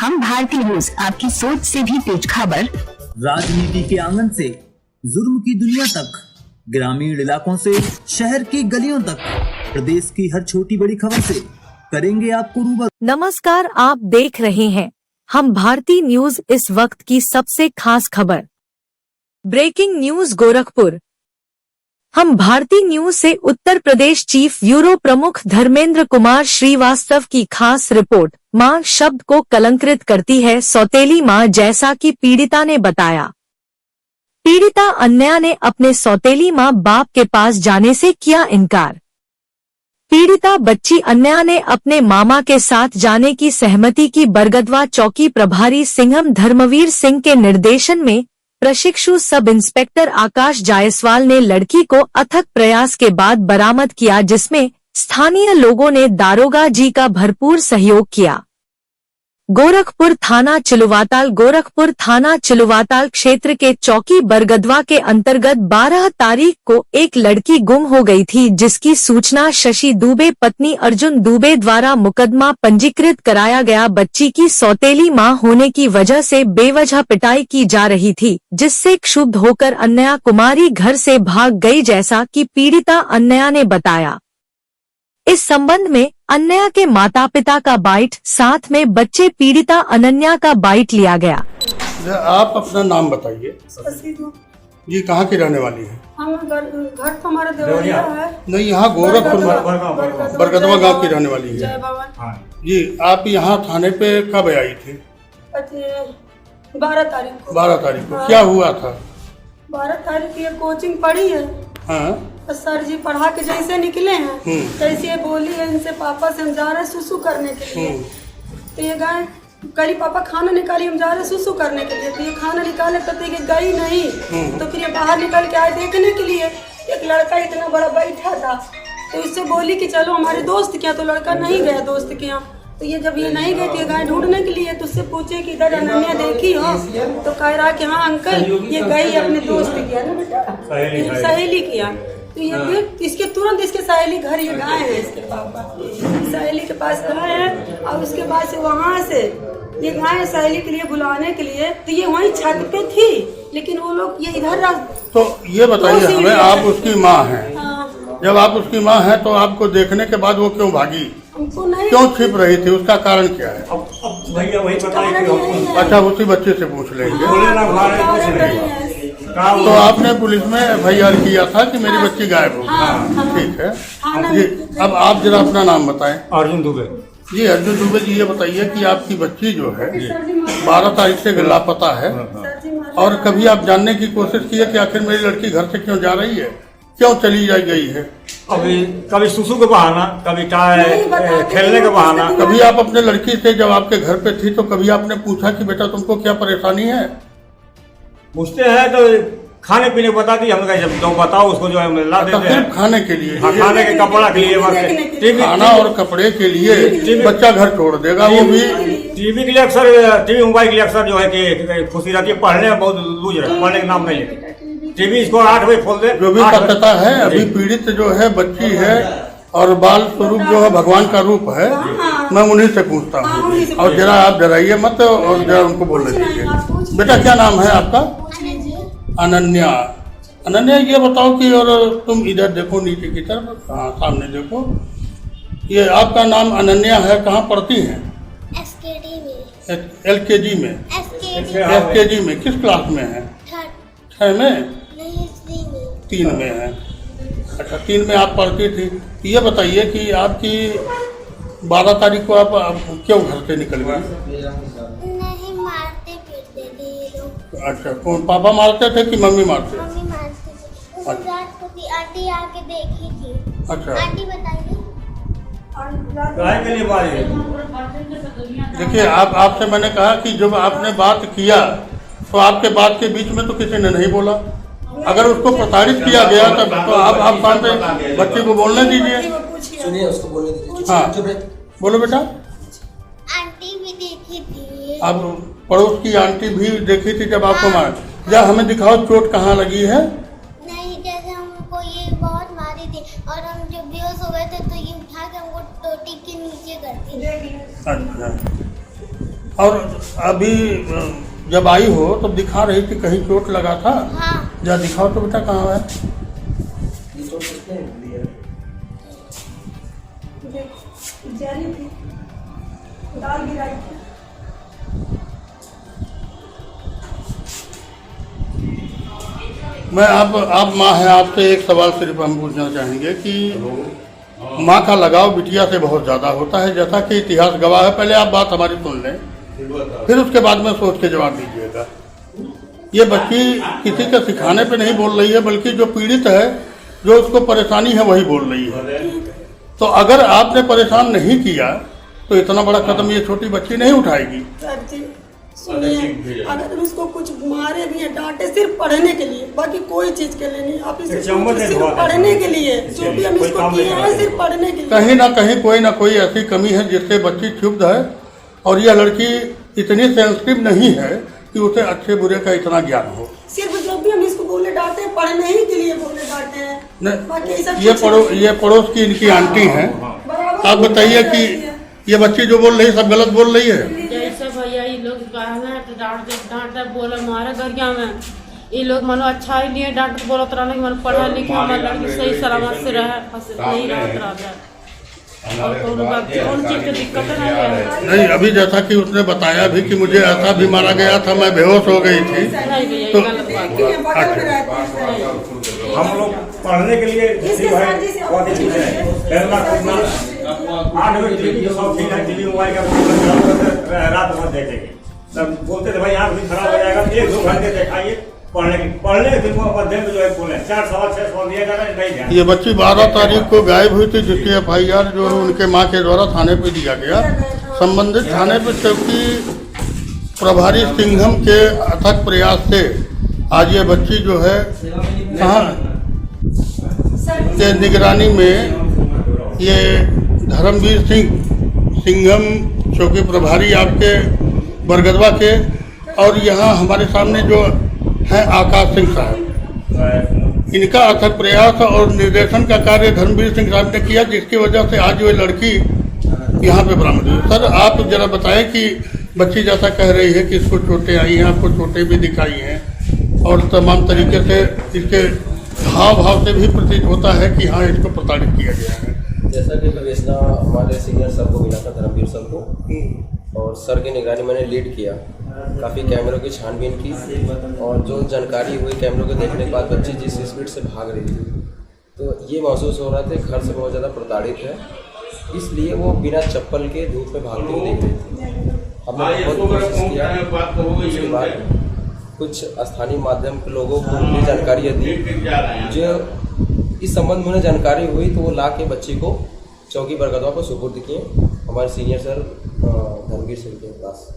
हम भारतीय न्यूज, आपकी सोच से भी तेज खबर। राजनीति के आंगन से जुर्म की दुनिया तक, ग्रामीण इलाकों से शहर की गलियों तक, प्रदेश की हर छोटी बड़ी खबर से करेंगे आपको रूबरू। नमस्कार, आप देख रहे हैं हम भारतीय न्यूज। इस वक्त की सबसे खास खबर। Breaking news Gorakhpur. हम भारतीय न्यूज से उत्तर प्रदेश चीफ ब्यूरो प्रमुख धर्मेंद्र कुमार श्रीवास्तव की खास रिपोर्ट। मां शब्द को कलंकित करती है सौतेली मां, जैसा कि पीड़िता ने बताया। पीड़िता अन्या ने अपने सौतेली मां बाप के पास जाने से किया इनकार। पीड़िता बच्ची अन्या ने अपने मामा के साथ जाने की सहमति की। बरगदवा चौकी प्रभारी सिंघम धर्मवीर सिंह के निर्देशन में प्रशिक्षु सब इंस्पेक्टर आकाश जायसवाल ने लड़की को अथक प्रयास के बाद बरामद किया, जिसमें स्थानीय लोगों ने दारोगा जी का भरपूर सहयोग किया। गोरखपुर थाना चिलुवाताल क्षेत्र के चौकी बरगदवा के अंतर्गत 12 तारीख को एक लड़की गुम हो गई थी, जिसकी सूचना शशि दुबे पत्नी अर्जुन दुबे द्वारा मुकदमा पंजीकृत कराया गया। बच्ची की सौतेली मां होने की वजह से बेवजह पिटाई की जा रही थी, जिससे क्षुब्ध होकर अन्या कुमारी घर से भाग गई, जैसा कि पीड़िता अन्या ने बताया। इस संबंध में अन्या के माता पिता का बाइट, साथ में बच्चे पीड़िता अनन्या का बाइट लिया गया। आप अपना नाम बताइए जी, कहाँ की रहने वाली है? हम घर तो हमारा देवरिया है। नहीं, यहाँ गोरखपुर बरगदवा गांव की रहने वाली है। जय भवन जी, आप यहाँ थाने पे कब आई थी? 12 तारीख को। 12 तारीख को क्या हुआ था? 12 तारीख की कोचिंग पढ़ी है। हाँ, तो सर जी पढ़ा के जैसे निकले हैं, कैसे बोली है इनसे, पापा से हम जा रहे हैं सुसु करने के लिए। तो ये गए, कल पापा खाना निकाली, हम जा रहे हैं सुसु करने के लिए। तो ये खाना निकाले तो ये गई नहीं। तो फिर ये बाहर निकल के आए देखने के लिए। एक लड़का इतना बड़ा बैठा था, तो इससे बोली कि चलो हमारे दोस्त के यहाँ। तो लड़का नहीं गया दोस्त के यहाँ। तो ये जब ये नहीं गई, तो ये गए ढूंढने के लिए। तो उससे पूछे कि इधर अनन्या देखी हो? तो कह रहा कि हाँ अंकल, ये गई अपने दोस्त के यहाँ ना बेटा, सहेली के यहाँ। तो ये फिर इसके तुरंत इसके सहेली घर ये गए हैं, इसके पापा सहेली के पास गए हैं। और उसके बाद से वहाँ से ये गए सहेली के लिए बुलाने के लिए। तो ये वहीं छत पे थी, लेकिन वो लोग ये इधर। तो ये बताइए हमें, आप उसकी माँ हैं। जब आप उसकी माँ हैं तो आपको देखने के बाद वो क्यों भागी? हमको नहीं, क्यों छिप रही थी? उसका कारण क्या है? भैया वही बताइए। अच्छा, उसी बच्चे से पूछ लेंगे। तो आपने पुलिस में एफआईआर किया था कि मेरी बच्ची गायब हो? ठीक है जी। अब आप जरा अपना नाम बताएं। अर्जुन दुबे जी। अर्जुन दुबे जी, ये बताइए कि आपकी बच्ची जो है 12 तारीख से लापता है, और कभी आप जानने की कोशिश की है कि आखिर मेरी लड़की घर से क्यों जा रही है, क्यों चली गई है? कभी सुसु का बहाना, कभी खेलने का बहाना। कभी आप अपने लड़की से जब आपके घर पे थी तो कभी आपने पूछा कि बेटा तुमको क्या परेशानी है? पूछते हैं तो खाने पीने को बताती, हम जब तो बताओ उसको जो है ला देते हैं। खाने के लिए? हाँ, खाने के कपड़ा के लिए, खाना और कपड़े के लिए बच्चा घर छोड़ देगा, वो भी टीवी के लिए अक्सर, टीवी मोबाइल के लिए अक्सर जो है कि खुशी रहती है। पढ़ने में बहुत लूज है, पढ़ने का नाम नहीं है। टीवी इसको 8 बजे खोल दे। जो भी पता है, अभी पीड़ित जो है बच्ची है और बाल स्वरूप जो है भगवान का रूप है। मैं उन्हीं से पूछता हूँ, और जरा आप डराइए मत और जरा उनको बोलने दीजिए। बेटा क्या नाम है आपका? अनन्या। अनन्या, ये बताओ कि, और तुम इधर देखो नीचे की तरफ, हाँ सामने देखो। ये आपका नाम अनन्या है, कहाँ पढ़ती हैं? एसकेडी में। एलकेजी में? एसकेजी में किस क्लास में है? 6 में? 3 में है। अच्छा, 3 में आप पढ़ती थी। ये बताइए कि आपकी 12 तारीख को आप क्यों घर से निकल गई? नहीं, मारते पीटते थे ये लोग। अच्छा, कौन, पापा मारते थे कि मम्मी मारते? मम्मी मारते थे। उस रात को भी आंटी आके देखी थी। अच्छा, आंटी बताइए। देखिए आपसे मैंने कहा कि जब आपने बात किया तो आपके बात के बीच में तो किसी ने नहीं बोला। अगर उसको प्रताड़ित किया गया तब तो आप शांत बच्चे को बोलने दीजिए। सुनिए, उसको बोलने दीजिए। हाँ, बोलो बेटा। आंटी भी देखी थी। अब पड़ोस की आंटी भी देखी थी जब आपको मारा? या हमें दिखाओ चोट कहाँ लगी है। नहीं, जैसे हमको ये बहुत मारी थी और हम जब बेहोश हो गए थे तो ये उठा के हमको टोटी के नीचे करती थी। अच्छा, और अभी जब आई हो तो दिखा रही थी कहीं चोट लगा था। हाँ जा दिखाओ तो बेटा कहाँ है। ये चोट किसने दी है? जारी थी, दाल गिराई थी। मैं आप माँ हैं, आपसे एक सवाल सिर्फ हम पूछना चाहेंगे कि माँ का लगाव बिटिया से बहुत ज़्यादा होता है, जैसा कि इतिहास गवाह है। पहले आप बात हमारी सुन लें, फिर उसके बाद में सोच के जवाब दीजिएगा। ये बच्ची किसी के सिखाने पे नहीं बोल रही है, बल्कि जो पीड़ित है, जो उसको परेशानी है, वही बोल रही है। तो अगर आपने परेशान नहीं किया तो इतना बड़ा कदम ये छोटी बच्ची नहीं उठाएगी। सर जी सुनिए, अगर उसको कुछ मारे भी है, डांटे, सिर्फ पढ़ने के लिए, बाकी कोई चीज के लिए नहीं। आप इसे सिर्फ पढ़ने के लिए, जो भी हम इसको किए हैं सिर्फ पढ़ने के लिए। कहीं ना कोई ऐसी कमी है जिससे बच्ची क्षुब्ध है, और यह लड़की इतनी सेंसिटिव नहीं है कि उसे अच्छे बुरे का इतना ज्ञान हो। सिर्फ जब भी हम इसको बोले डांटे हैं, पढ़ने ही के लिए बोले डांटे हैं, बाकी ऐसा ये पड़ोस की इनकी आंटी हैं। आप बताइए कि ये बच्ची जो बोल रही है सब गलत बोल रही है। जैसे भैया ये लोग डांटते बोले मारे गरिया में, ये लोग मानो अच्छा ही लिए डांट बोलत रहा, मानो पढ़ा लिखा हमारे लड़की सही सलामत से रहे, नहीं रहत रहा। और कौन चीज की दिक्कत नहीं, अभी जैसा कि उसने बताया भी कि मुझे ऐसा भी मारा गया था, मैं बेहोश हो गई थी। तो हम लोग पढ़ने के लिए 8 बजे टीवी मोबाइल का रात भर देखेंगे, तब बोलते थे भाई आँख भी खराब हो जाएगा, 1-2 घंटे दिखाइए पढ़ने के दिन मध्यम जो है बोले 4 सवा 6 सवाल दिया जा रहा है, नहीं ध्यान। ये बच्ची 12 तारीख को गायब हुई थी, जिसकी FIR जो है उनके माँ के द्वारा थाने पे दिया गया। संबंधित थाने पे चौकी प्रभारी सिंघम के अथक प्रयास से आज ये बच्ची जो है कहाँ के निगरानी में, ये धर्मवीर सिंघम चौकी प्रभारी आपके बरगदवा के, और यहाँ हमारे सामने जो है आकाश सिंह साहब, इनका अथक प्रयास और निर्देशन का कार्य धर्मवीर सिंह साहब ने किया, जिसकी वजह से आज वो लड़की यहाँ पे बरामद हुई। सर आप जरा बताएं कि बच्ची जैसा कह रही है कि इसको चोटें आई हैं, आपको चोटें भी दिखाई हैं, और तमाम तरीके से इसके हाव भाव से भी प्रतीत होता है कि हाँ इसको प्रताड़ित किया गया है। जैसा कि विवेचना हमारे सीनियर सर को मिला था, धर्मवीर सर को, और सर की निगरानी मैंने लीड किया। काफ़ी कैमरों की छानबीन की, और जो जानकारी हुई कैमरों को देखने के बाद बच्ची जिस स्पीड से भाग रही थी, तो ये महसूस हो रहा था घर से बहुत ज़्यादा प्रताड़ित है, इसलिए वो बिना चप्पल के धूप में भागती हुई देख रही थी। हमने बहुत कोशिश किया, उसके बाद कुछ स्थानीय माध्यम के लोगों को भी जानकारियाँ दी, जो इस संबंध में जानकारी हुई तो वो ला के बच्ची को चौकी बरगदवा पर सुपुर्द किए हमारे सीनियर सर धर्मवीर सिंह के पास।